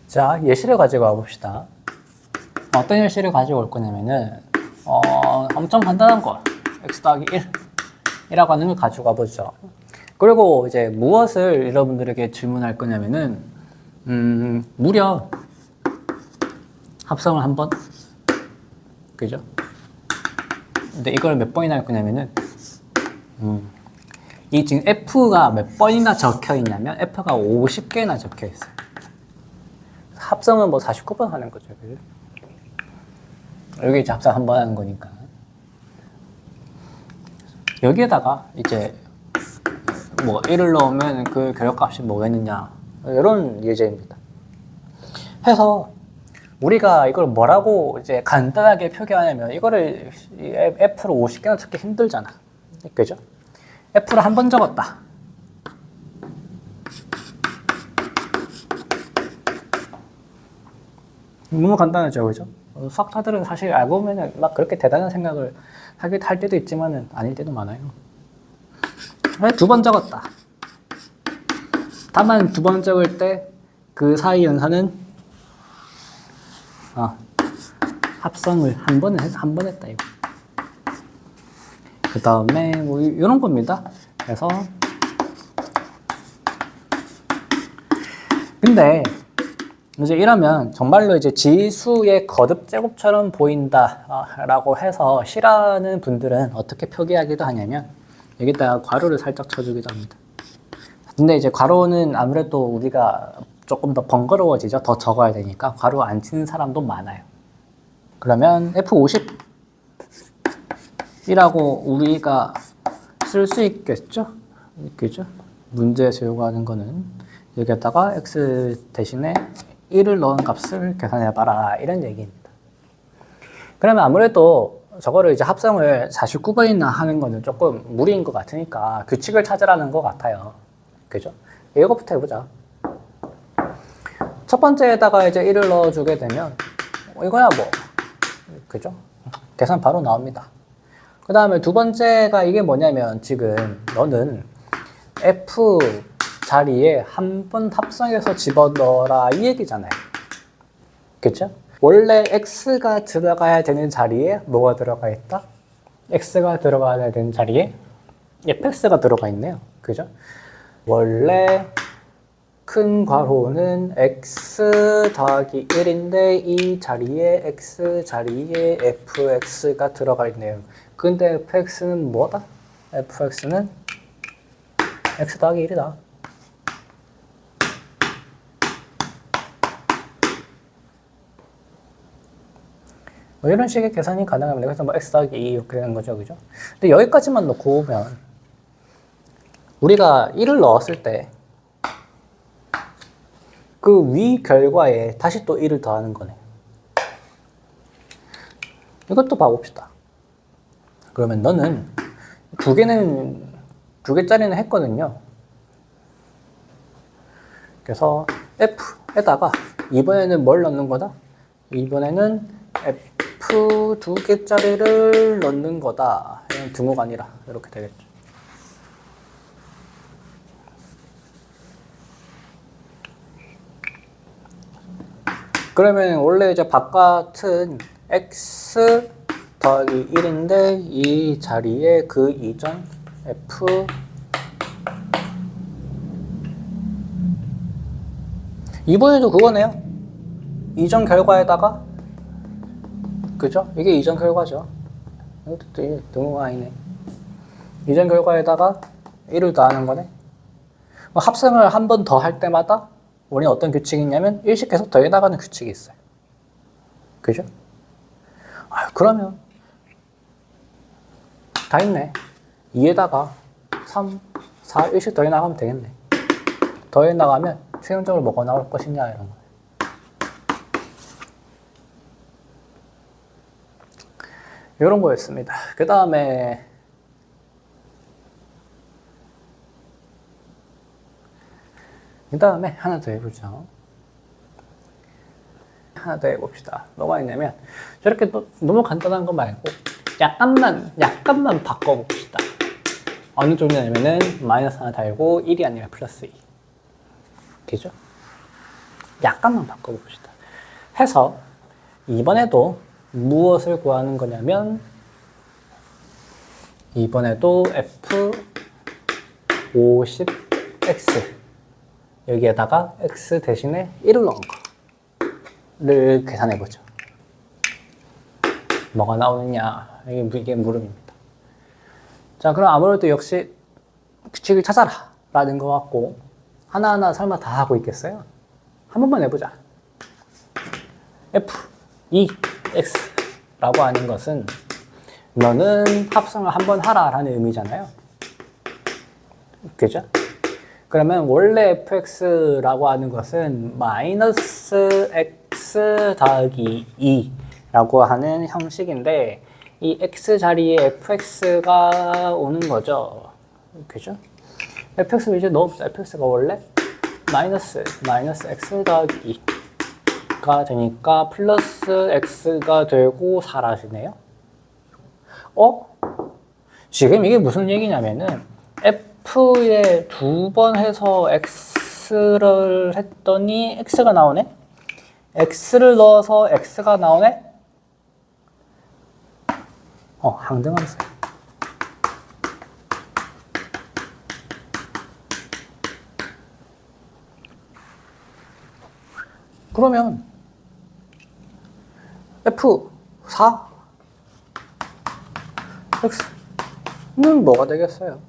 자, 예시를 가지고 와봅시다. 어떤 예시를 가지고 올 거냐면은 엄청 간단한 거 x 더하기 1이라고 하는 걸 가지고 와보죠. 그리고 이제 무엇을 여러분들에게 질문할 거냐면은 무려 합성을 한 번, 그죠? 근데 이걸 몇 번이나 할 거냐면은 이 지금 F가 몇 번이나 적혀 있냐면 F가 50개나 적혀 있어요. 합성은 뭐 49번 하는 거죠. 그죠? 여기 이제 합성 한 번 하는 거니까. 여기에다가 이제 뭐 1을 넣으면 그 결합값이 뭐겠느냐, 이런 예제입니다. 해서 우리가 이걸 뭐라고 이제 간단하게 표기하냐면, 이거를 F를 50개나 적기 힘들잖아. 그죠? F를 한 번 적었다. 너무 간단하죠, 그죠? 수학자들은 사실 알고 보면 막 그렇게 대단한 생각을 할 때도 있지만은 아닐 때도 많아요. 두 번 적었다. 다만 두 번 적을 때 그 사이 연산은 합성을 한 번 했다 이거. 그 다음에 뭐 이런 겁니다. 그래서 근데 이제 이러면 정말로 이제 지수의 거듭 제곱처럼 보인다라고 해서 싫어하는 분들은 어떻게 표기하기도 하냐면, 여기다가 괄호를 살짝 쳐주기도 합니다. 근데 이제 괄호는 아무래도 우리가 조금 더 번거로워지죠. 더 적어야 되니까 괄호 안 치는 사람도 많아요. 그러면 F50이라고 우리가 쓸 수 있겠죠? 그죠? 문제에서 요구하는 거는 여기에다가 x 대신에 1을 넣은 값을 계산해봐라, 이런 얘기입니다. 그러면 아무래도 저거를 이제 합성을 49번이나 하는 거는 조금 무리인 것 같으니까 규칙을 찾으라는 것 같아요. 그죠? 이거부터 해보자. 첫 번째에다가 이제 1을 넣어주게 되면 이거야 뭐, 그죠? 계산 바로 나옵니다. 그 다음에 두 번째가 이게 뭐냐면, 지금 너는 F 자리에 한 번 합성해서 집어넣어라, 이 얘기잖아요. 그쵸? 원래 X가 들어가야 되는 자리에 뭐가 들어가 있다? X가 들어가야 되는 자리에 fx가 들어가 있네요. 그죠? 원래 큰 괄호는 x 더하기 1인데 이 자리에 x 자리에 fx가 들어가 있네요. 근데 fx는 뭐다? fx는 x 더하기 1이다. 뭐 이런 식의 계산이 가능합니다. 그래서 뭐 x 더하기 2 이렇게 되는 거죠. 그죠? 근데 여기까지만 놓고 오면, 우리가 1을 넣었을 때 그 위 결과에 다시 또 1을 더하는 거네. 이것도 봐봅시다. 그러면 너는 두 개짜리는 했거든요. 그래서 F에다가 이번에는 뭘 넣는 거다? 이번에는 F 두 개짜리를 넣는 거다. 이런 등호가 아니라 이렇게 되겠죠. 그러면 원래 이제 바깥은 x 더하기 1인데 이 자리에 그 이전 f 이번에도 그거네요. 이전 결과에다가, 그죠? 이게 이전 결과죠. 이것도 등호가 아니네. 이전 결과에다가 1을 더하는 거네. 합성을 한 번 더 할 때마다 우리는 어떤 규칙이 있냐면 1씩 계속 더해 나가는 규칙이 있어요. 그죠? 그러면 다 있네. 2에다가 3, 4, 1씩 더해 나가면 되겠네. 더해 나가면 최종적으로 뭐가 나올 것이냐, 이런 거. 이런 거였습니다. 그 다음에 하나 더 해보죠. 하나 더 해봅시다. 뭐가 있냐면, 저렇게 너무 간단한 거 말고 약간만 바꿔봅시다. 어느 정도냐면은 마이너스 하나 달고 1이 아니라 플러스 2. 그죠? 약간만 바꿔봅시다. 해서 이번에도 무엇을 구하는 거냐면 이번에도 F50X 여기에다가 X 대신에 1을 넣은 거를 계산해보죠. 뭐가 나오느냐 이게 물음입니다. 자, 그럼 아무래도 역시 규칙을 찾아라 라는 것 같고 하나하나 설마 다 하고 있겠어요? 한 번만 해보자. F2X 라고 하는 것은 너는 합성을 한번 하라 라는 의미잖아요. 그죠? 그러면 원래 fx라고 하는 것은 마이너스 x 더하기 2 라고 하는 형식인데 이 x 자리에 fx가 오는 거죠. 그죠? fx를 이제 넣어보자. fx가 원래 마이너스 x 더하기 2가 되니까 플러스 x가 되고 사라지네요. 지금 이게 무슨 얘기냐면은 f에 두 번 해서 x를 했더니 x가 나오네? x를 넣어서 x가 나오네? 항등함수. 그러면 F4 X는 뭐가 되겠어요?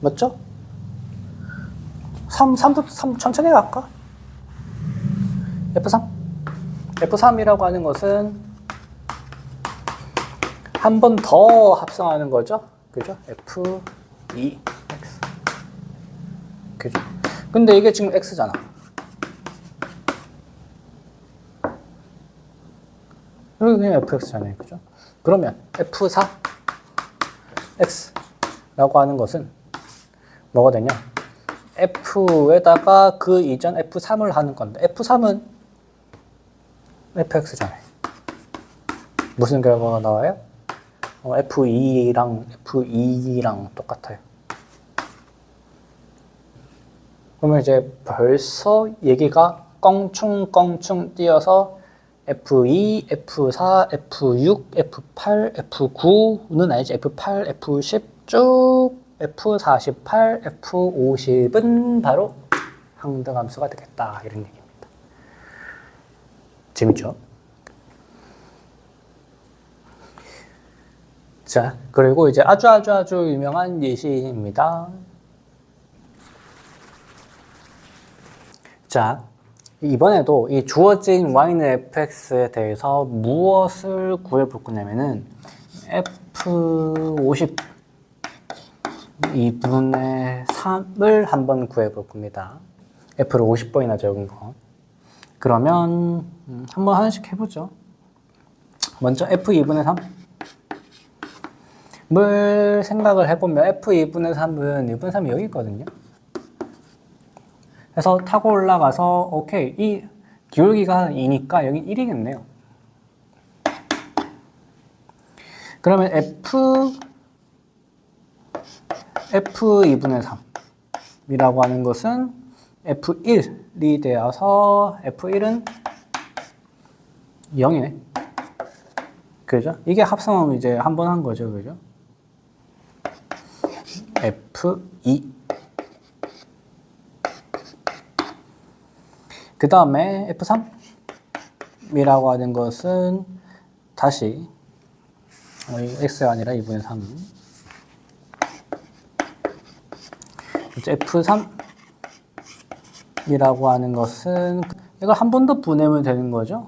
맞죠? 3 천천히 갈까? F3? F3이라고 하는 것은 한 번 더 합성하는 거죠? 그죠? F2X. 그죠? 근데 이게 지금 X잖아. 그리고 그냥 fx잖아요. 그죠? 그러면 f4 x라고 하는 것은 뭐가 되냐? f에다가 그 이전 f3을 하는 건데 f3은 fx잖아요. 무슨 결과가 나와요? f2랑 똑같아요. 그러면 이제 벌써 얘기가 껑충껑충 뛰어서 F2, F4, F6, F8, F9는 아니지. F8, F10 쭉 F48, F50은 바로 항등함수가 되겠다. 이런 얘기입니다. 재밌죠? 자, 그리고 이제 아주 유명한 예시입니다. 자, 이번에도 이 주어진 y는 fx에 대해서 무엇을 구해볼 거냐면은 f50 2분의 3을 한번 구해볼 겁니다. f를 50번이나 적은 거. 그러면 한번 하나씩 해보죠. 먼저 f2분의 3을 생각을 해보면 f2분의 3은 2분의 3이 여기 있거든요. 그래서 타고 올라가서 오케이, 이 기울기가 2니까 여기 1이겠네요. 그러면 F2분의 3이라고 하는 것은 F1이 되어서 F1은 0이네. 그죠? 이게 합성은 이제 한 번 한 거죠. 그죠? F2. 그 다음에 F3이라고 하는 것은 다시 x가 아니라 2분의 3. 이제 F3이라고 하는 것은 이걸 한 번 더 보내면 되는 거죠.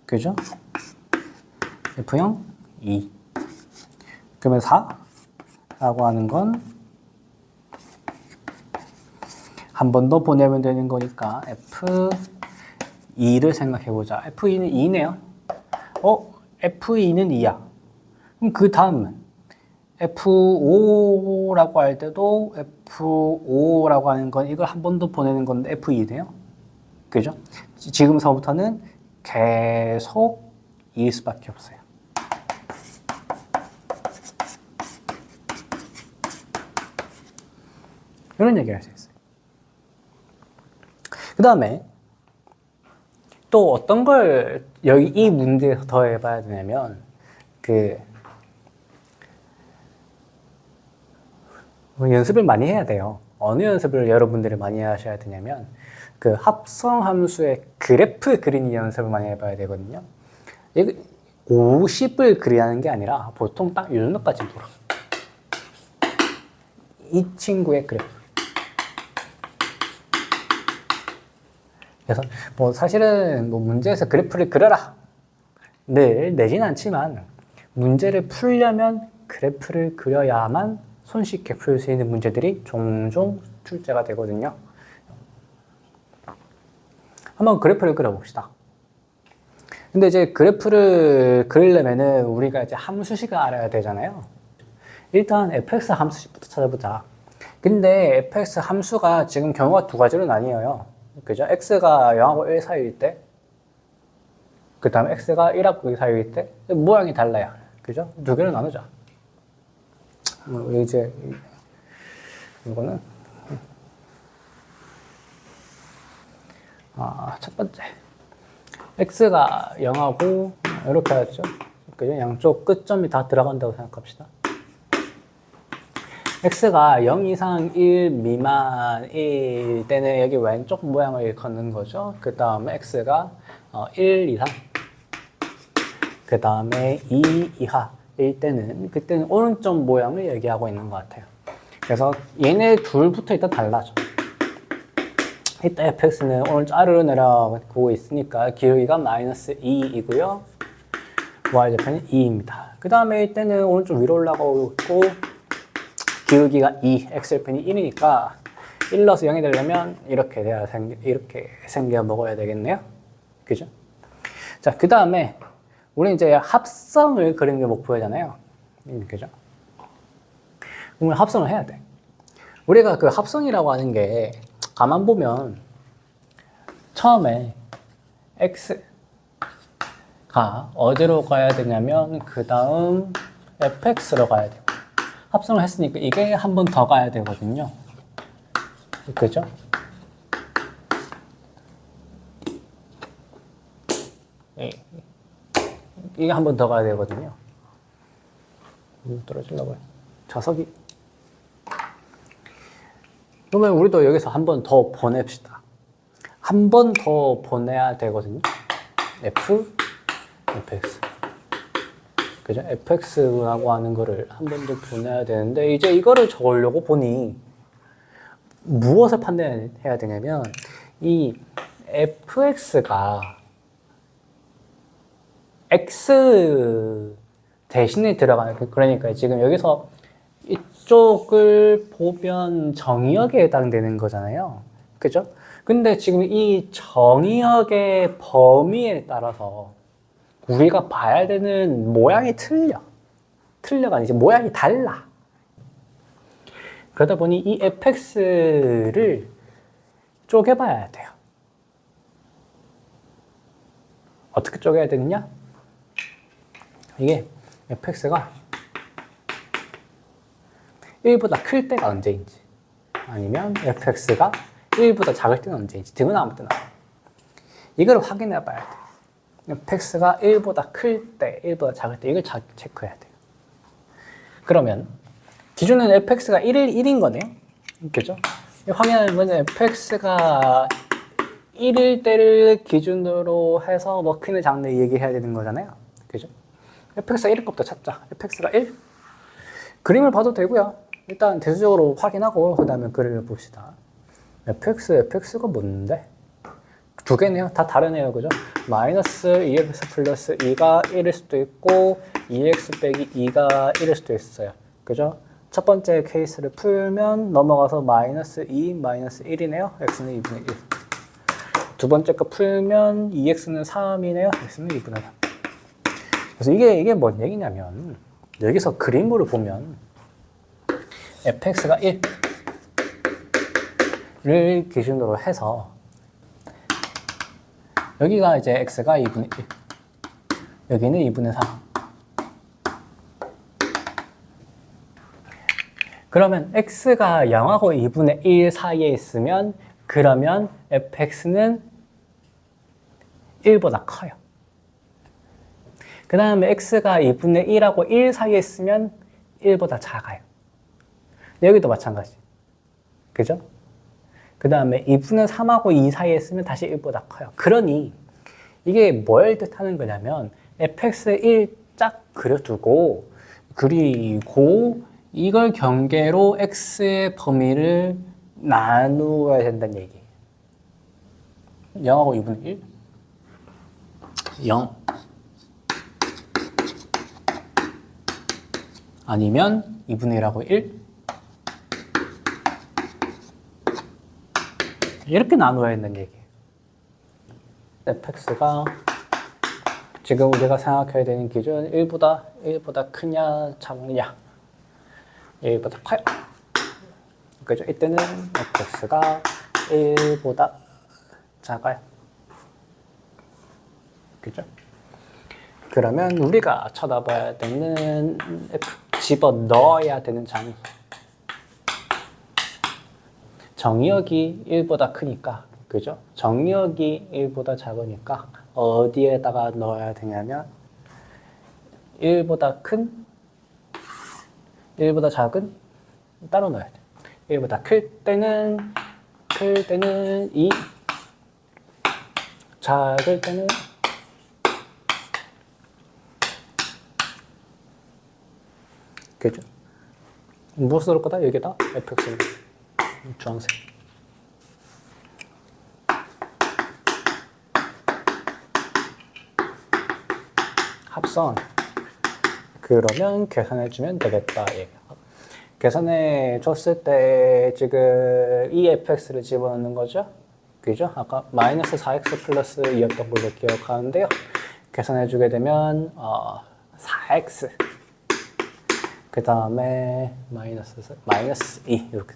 그죠? F0, 2. 그러면 4라고 하는 건 한 번 더 보내면 되는 거니까 F2를 생각해보자. F2는 2네요. F2는 2야. 그럼 그 다음은 F5라고 할 때도 F5라고 하는 건 이걸 한 번 더 보내는 건데 F2네요. 그죠? 지금서부터는 계속 2일 수밖에 없어요. 이런 얘기를 할 수 있어요. 다음에 또 어떤 걸 여기 이 문제에서 더 해봐야 되냐면 연습을 많이 해야 돼요. 어느 연습을 여러분들이 많이 하셔야 되냐면 합성 함수의 그래프 그리는 연습을 많이 해봐야 되거든요. 50을 그리라는 게 아니라 보통 딱 이 정도까지 물어. 이 친구의 그래프. 그래서 사실은 문제에서 그래프를 그려라 늘 내진 않지만 문제를 풀려면 그래프를 그려야만 손쉽게 풀 수 있는 문제들이 종종 출제가 되거든요. 한번 그래프를 그려봅시다. 근데 이제 그래프를 그리려면은 우리가 이제 함수식을 알아야 되잖아요. 일단 fx 함수식부터 찾아보자. 근데 fx 함수가 지금 경우가 두 가지로 나뉘어요. 그죠? x가 0하고 1 사이일 때, 그 다음에 x가 1하고 2 사이일 때, 모양이 달라요. 그죠? 두 개로 나누자. 이제, 이거는, 첫 번째. x가 0하고, 이렇게 하죠. 그죠? 양쪽 끝점이 다 들어간다고 생각합시다. x가 0 이상 1 미만일 때는 여기 왼쪽 모양을 일컫는 거죠. 그 다음에 x가 1 이상, 그 다음에 2 이하일 때는 그때는 오른쪽 모양을 얘기하고 있는 것 같아요. 그래서 얘네 둘부터 일단 달라져. 이때 fx는 오른쪽 아래로 내려가고 있으니까 길이가 마이너스 2이고요. y좌표는 2입니다. 그 다음에 이때는 오른쪽 위로 올라가고 있고 기울기가 2, x절편이 1이니까 1 넣어서 0이 되려면 이렇게 생겨 먹어야 되겠네요. 그죠? 자, 그 다음에 우리 이제 합성을 그리는 게 목표잖아요. 그죠? 그러면 합성을 해야 돼. 우리가 그 합성이라고 하는 게 가만 보면 처음에 x가 어디로 가야 되냐면 그 다음 fx로 가야 돼요. 합성을 했으니까 이게 한 번 더 가야 되거든요. 그죠? 이게 한 번 더 가야 되거든요. 떨어지려고 해. 자석이. 그러면 우리도 여기서 한 번 더 보냅시다. 한 번 더 보내야 되거든요. fx. 그죠? fx라고 하는 거를 한 번 더 보내야 되는데, 이제 이거를 적으려고 보니, 무엇을 판단해야 되냐면, 이 fx가 x 대신에 들어가는, 그러니까 지금 여기서 이쪽을 보면 정의역에 해당되는 거잖아요. 그죠? 근데 지금 이 정의역의 범위에 따라서 우리가 봐야 되는 모양이 틀려가 아니지, 모양이 달라. 그러다 보니 이 fx를 쪼개봐야 돼요. 어떻게 쪼개야 되느냐? 이게 fx가 1보다 클 때가 언제인지, 아니면 fx가 1보다 작을 때는 언제인지 등은 아무 때나 이걸 확인해 봐야 돼요. fx가 1보다 클 때, 1보다 작을 때 이걸 체크해야 돼요. 그러면 기준은 fx가 1인 거네요. 그죠? 확인하는 건 fx가 1일 때를 기준으로 해서 뭐 크네 작네 얘기해야 되는 거잖아요. 그죠? fx가 1일 것부터 찾자. fx가 1. 그림을 봐도 되고요. 일단 대수적으로 확인하고 그 다음에 그림을 봅시다. fx가 뭔데? 두 개네요. 다 다르네요. 그죠? 마이너스 2x 플러스 2가 1일 수도 있고 2x 빼기 2가 1일 수도 있어요. 그죠? 첫 번째 케이스를 풀면 넘어가서 마이너스 2, 마이너스 1이네요. x는 2분의 1. 두 번째 거 풀면 2x는 3이네요. x는 2분의 3. 그래서 이게 뭔 얘기냐면 여기서 그림으로 보면 fx가 1을 기준으로 해서 여기가 이제 x가 2분의 1, 여기는 2분의 3. 그러면 x가 0하고 2분의 1 사이에 있으면 그러면 fx는 1보다 커요. 그 다음에 x가 2분의 1하고 1 사이에 있으면 1보다 작아요. 여기도 마찬가지. 그죠? 그 다음에 2분의 3하고 2 사이에 있으면 다시 1보다 커요. 그러니 이게 뭘 뜻하는 거냐면 fx에 1 짝 그려두고 그리고 이걸 경계로 x의 범위를 나누어야 된다는 얘기예요. 0하고 2분의 1? 0 아니면 2분의 1하고 1 이렇게 나누어야 된다는 얘기예요. fx가 지금 우리가 생각해야 되는 기준 1보다 크냐 작냐 1보다 커요. 그죠? 이때는 fx가 1보다 작아요. 그죠? 그러면 우리가 쳐다봐야 되는 집어넣어야 되는 장이 정의역이 1보다 크니까 그죠? 정의역이 1보다 작으니까 어디에다가 넣어야 되냐면 1보다 큰 1보다 작은 따로 넣어야 돼. 1보다 클 때는 2 작을 때는 그죠? 무엇을 넣을 거다? 여기다 fx 주황색 합선 그러면 계산해주면 되겠다. 계산해 줬을 때 지금 이 fx를 집어넣는 거죠. 그죠? 아까 마이너스 4x 플러스 2였던 걸로 기억하는데요. 계산해주게 되면 4x 그 다음에 마이너스 2 이렇게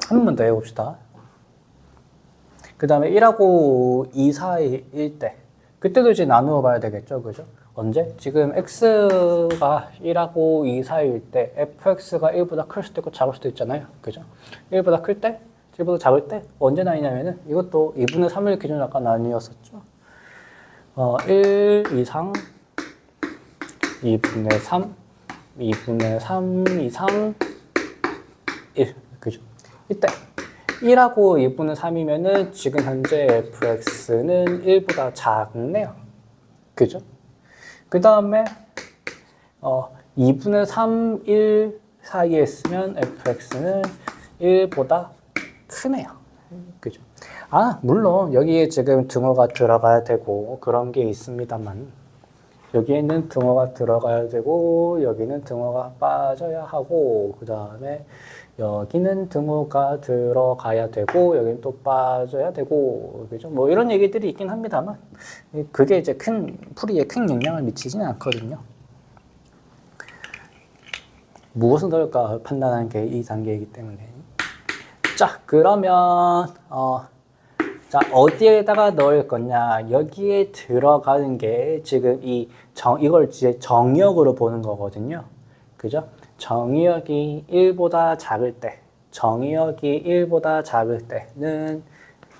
한 번 더 해봅시다. 그 다음에 1하고 2 사이일 때 그때도 이제 나누어 봐야 되겠죠. 그죠? 언제? 지금 x가 1하고 2 사이일 때 fx가 1보다 클 수도 있고 작을 수도 있잖아요. 그죠? 1보다 클 때, 1보다 작을 때 언제 나뉘냐면은 이것도 2분의 3일 기준으로 아까 나뉘었었죠. 1 이상 2분의 3 2분의 3 이상 1 그죠? 이때 1하고 2분의 3이면은 지금 현재 fx는 1보다 작네요. 그죠? 그 다음에 2분의 3, 1 사이에 있으면 fx는 1보다 크네요. 그죠? 물론 여기에 지금 등호가 들어가야 되고 그런 게 있습니다만 여기에는 등호가 들어가야 되고 여기는 등호가 빠져야 하고 그 다음에 여기는 등호가 들어가야 되고 여기는 또 빠져야 되고 그죠? 뭐 이런 얘기들이 있긴 합니다만 그게 이제 풀이에 큰 영향을 미치지는 않거든요. 무엇을 넣을까 판단하는 게 이 단계이기 때문에 자 그러면 자 어디에다가 넣을 거냐 여기에 들어가는 게 지금 이걸 이제 정의역으로 보는 거거든요. 그죠? 정의역이 1보다 작을 때 정의역이 1보다 작을 때는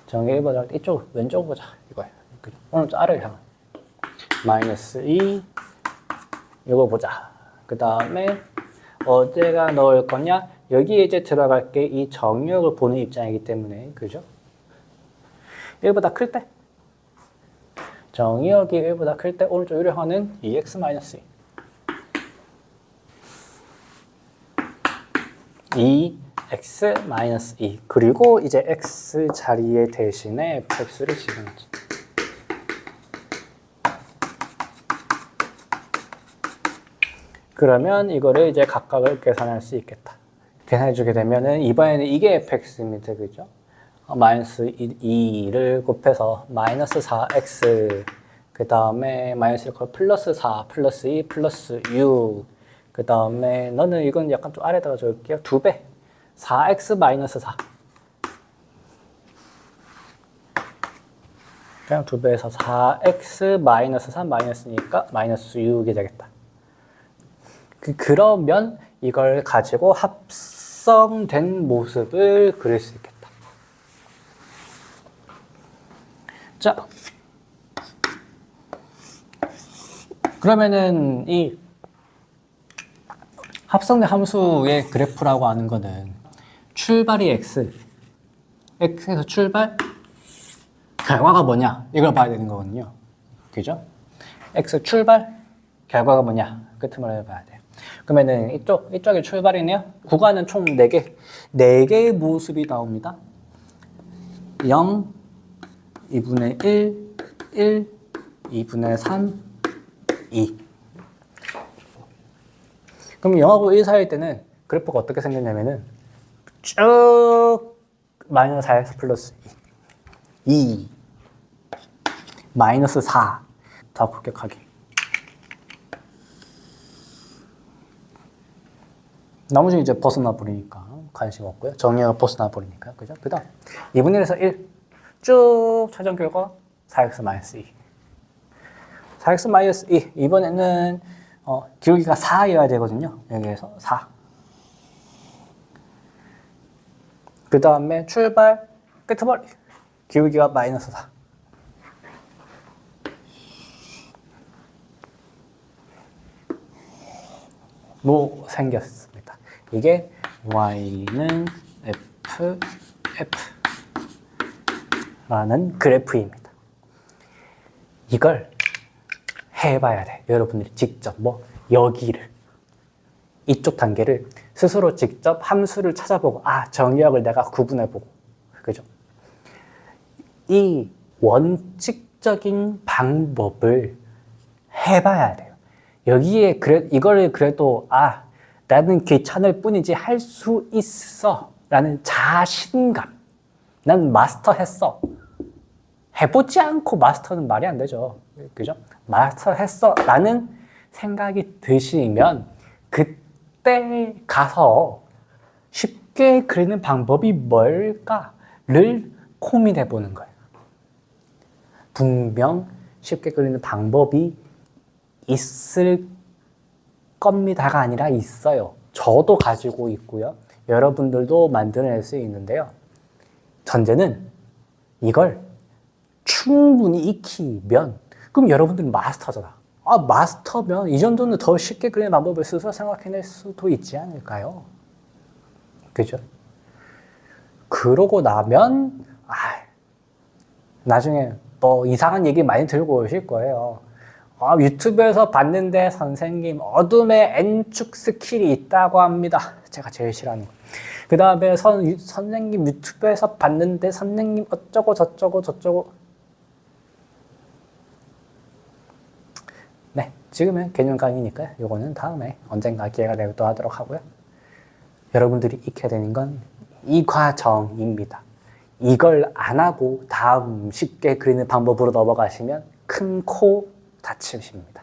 정의 1보다 작을 때 이쪽 왼쪽 보자 이거예요. 그죠? 오른쪽 아래를 향한 마이너스 2 이거 보자. 그 다음에 어디에가 넣을 거냐 여기에 이제 들어갈 게 이 정의역을 보는 입장이기 때문에 그죠? 1보다 클 때 정의역이 1보다 클 때 오른쪽 유리하는 2x-2 2x-2 그리고 이제 x 자리에 대신에 fx를 집어넣지. 그러면 이거를 이제 각각을 계산할 수 있겠다. 계산해주게 되면은 이번에는 이게 fx입니다. 그죠? 마이너스 2를 곱해서 마이너스 4x 그 다음에 마이너스 1 플러스 4 플러스 2 플러스 6 그 다음에 너는 이건 약간 좀 아래다가 적을게요. 2배 4x 마이너스 4 그냥 2배에서 4x 마이너스 3 마이너스니까 마이너스 6이 되겠다. 그러면 이걸 가지고 합 합성된 모습을 그릴 수 있겠다. 자, 그러면은 이 합성된 함수의 그래프라고 하는 거는 출발이 x에서 출발, 결과가 뭐냐 이걸 봐야 되는 거거든요. 그죠? x 출발, 결과가 뭐냐 그 틈을 봐야 돼요. 그러면은 이쪽이 출발이네요. 구간은 총 4개, 4개의 모습이 나옵니다. 0, 2분의 1, 1, 2분의 3, 2. 그럼 0하고 1 사이일 때는 그래프가 어떻게 생겼냐면은 쭉 마이너스 4x 플러스 2, 마이너스 4. 더 급격하게. 나머지 이제 벗어나 버리니까 관심 없고요. 정의가 벗어나 버리니까. 그죠? 그 다음 2분의 1에서 1. 쭉 최종 결과 4x 마이너스 2. 4x 마이너스 2. 이번에는 기울기가 4여야 되거든요. 여기에서 4. 그 다음에 출발 끄트머리 기울기가 마이너스 4. 뭐 생겼습니다. 이게 y는 f, f라는 그래프입니다. 이걸 해봐야 돼. 여러분들이 직접 여기를 이쪽 단계를 스스로 직접 함수를 찾아보고 정의역을 내가 구분해보고 그죠? 이 원칙적인 방법을 해봐야 돼요. 여기에 이거를 그래도 나는 귀찮을 뿐이지 할 수 있어 라는 자신감, 난 마스터했어, 해보지 않고 마스터는 말이 안 되죠. 그죠? 마스터했어 라는 생각이 드시면 그때 가서 쉽게 그리는 방법이 뭘까를 고민해 보는 거예요. 분명 쉽게 그리는 방법이 있을 겁니다가 아니라 있어요. 저도 가지고 있고요. 여러분들도 만들어낼 수 있는데요. 전제는 이걸 충분히 익히면 그럼 여러분들은 마스터잖아. 마스터면 이 정도는 더 쉽게 그리는 방법을 스스로 생각해낼 수도 있지 않을까요? 그죠? 그러고 나면 나중에 이상한 얘기 많이 들고 오실 거예요. 유튜브에서 봤는데 선생님 어둠의 N축 스킬이 있다고 합니다. 제가 제일 싫어하는 거. 그 다음에 선생님 유튜브에서 봤는데 선생님 어쩌고 저쩌고. 네, 지금은 개념 강의니까요. 요거는 다음에 언젠가 기회가 되면 또 하도록 하고요. 여러분들이 익혀야 되는 건 이 과정입니다. 이걸 안 하고 다음 쉽게 그리는 방법으로 넘어가시면 큰 코 다치십니다.